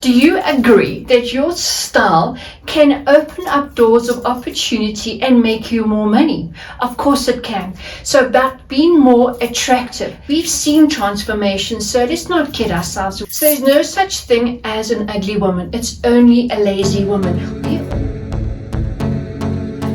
Do you agree that your style can open up doors of opportunity and make you more money? Of course it can. So about being more attractive. We've seen transformation, so let's not kid ourselves. So there's no such thing as an ugly woman. It's only a lazy woman.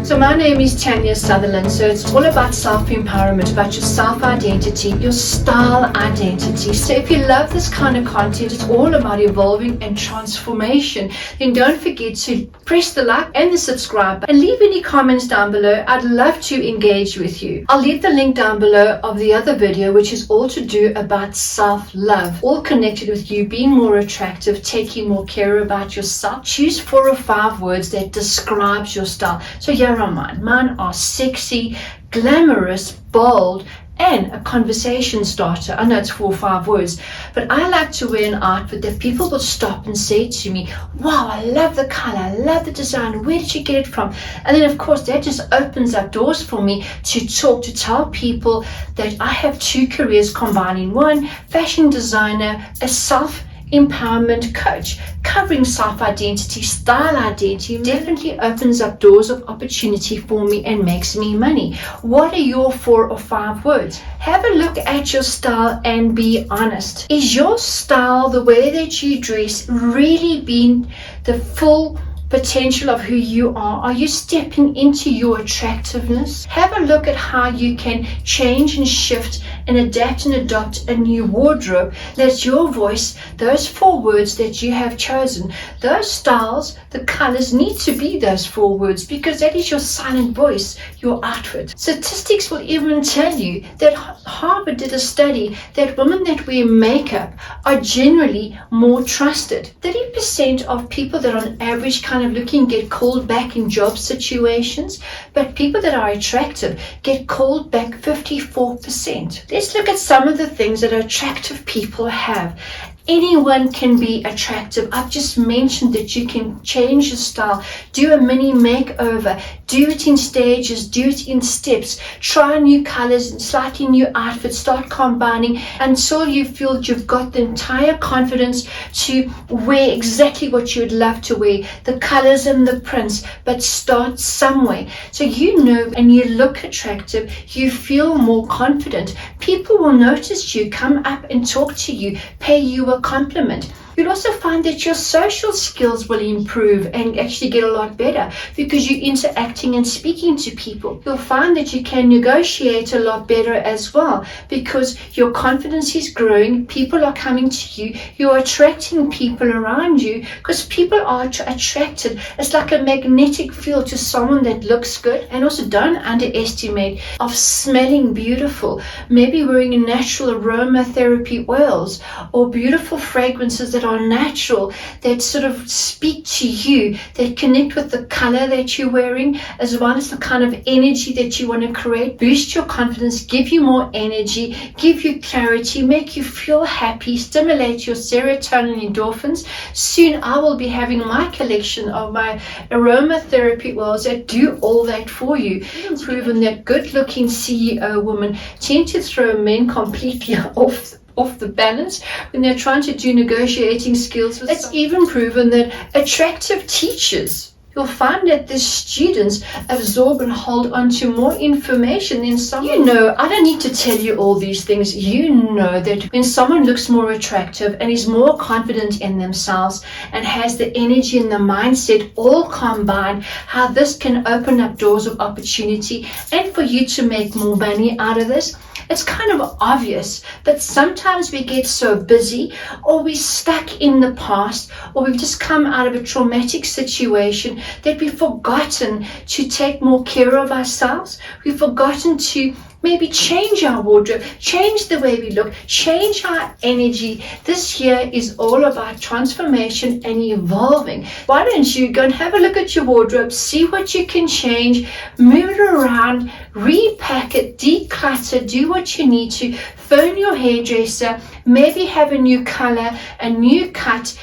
So my name is Tanya Sutherland, so it's all about self-empowerment, about your self-identity, your style identity. So if you love this kind of content, it's all about evolving and transformation, then don't forget to press the like and the subscribe button and leave any comments down below. I'd love to engage with you. I'll leave the link down below of the other video, which is all to do about self-love, all connected with you being more attractive, taking more care about yourself. Choose 4 or 5 words that describes your style. So here are mine. Mine are sexy, glamorous, bold, and a conversation starter. I know it's 4 or 5 words, but I like to wear an outfit that people will stop and say to me, wow, I love the color, I love the design, where did you get it from? And then of course that just opens up doors for me to talk, to tell people that I have 2 careers combining one, fashion designer, a self-empowerment coach. Covering self-identity, style identity definitely opens up doors of opportunity for me and makes me money. What are your 4 or 5 words? Have a look at your style and be honest. Is your style, the way that you dress, really being the full potential of who you are? Are you stepping into your attractiveness? Have a look at how you can change and shift and adapt and adopt a new wardrobe. That's your voice, those 4 words that you have chosen. Those styles, the colors need to be those 4 words because that is your silent voice, your outfit. Statistics will even tell you that Harvard did a study that women that wear makeup are generally more trusted. 30% of people that on average kind of looking get called back in job situations, but people that are attractive get called back 54%. Let's look at some of the things that attractive people have. Anyone can be attractive. I've just mentioned that you can change your style, do a mini makeover, do it in stages, do it in steps, try new colors and slightly new outfits, start combining until you feel you've got the entire confidence to wear exactly what you would love to wear, the colors and the prints, but start somewhere. So you know, and you look attractive, you feel more confident. People will notice you, come up and talk to you, pay you a compliment. You'll also find that your social skills will improve and actually get a lot better because you're interacting and speaking to people. You'll find that you can negotiate a lot better as well because your confidence is growing, people are coming to you, you're attracting people around you because people are attracted. It's like a magnetic field to someone that looks good. And also don't underestimate of smelling beautiful, maybe wearing natural aromatherapy oils or beautiful fragrances that are natural, that sort of speak to you, that connect with the color that you're wearing, as well as the kind of energy that you want to create. Boost your confidence, give you more energy, give you clarity, make you feel happy, stimulate your serotonin and endorphins. Soon I will be having my collection of my aromatherapy oils that do all that for you. It's proven that good-looking CEO women tend to throw men completely off the balance when they're trying to do negotiating skills. It's even proven that attractive teachers, you'll find that the students absorb and hold on to more information than some. You know, I don't need to tell you all these things. You know that when someone looks more attractive and is more confident in themselves and has the energy and the mindset all combined, how this can open up doors of opportunity and for you to make more money out of this. It's kind of obvious, but sometimes we get so busy or we're stuck in the past or we've just come out of a traumatic situation that we've forgotten to take more care of ourselves. We've forgotten to maybe change our wardrobe, change the way we look, change our energy. This year is all about transformation and evolving. Why don't you go and have a look at your wardrobe, see what you can change, move it around, repack it, declutter, do what you need to, phone your hairdresser, maybe have a new color, a new cut,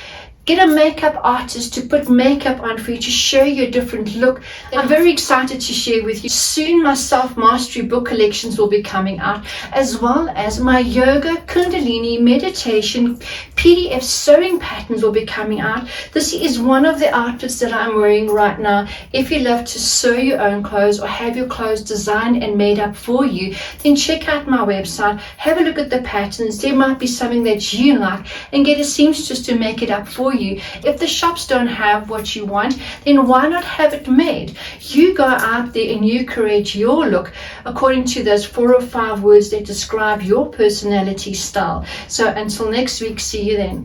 Get a makeup artist to put makeup on for you to show you a different look. I'm very excited to share with you. Soon my self-mastery book collections will be coming out, as well as my yoga, kundalini, meditation, PDF sewing patterns will be coming out. This is one of the outfits that I'm wearing right now. If you love to sew your own clothes or have your clothes designed and made up for you, then check out my website, have a look at the patterns. There might be something that you like, and get a seamstress to make it up for you. If the shops don't have what you want, then why not have it made? You go out there and you create your look according to those 4 or 5 words that describe your personality style. So until next week, see you then.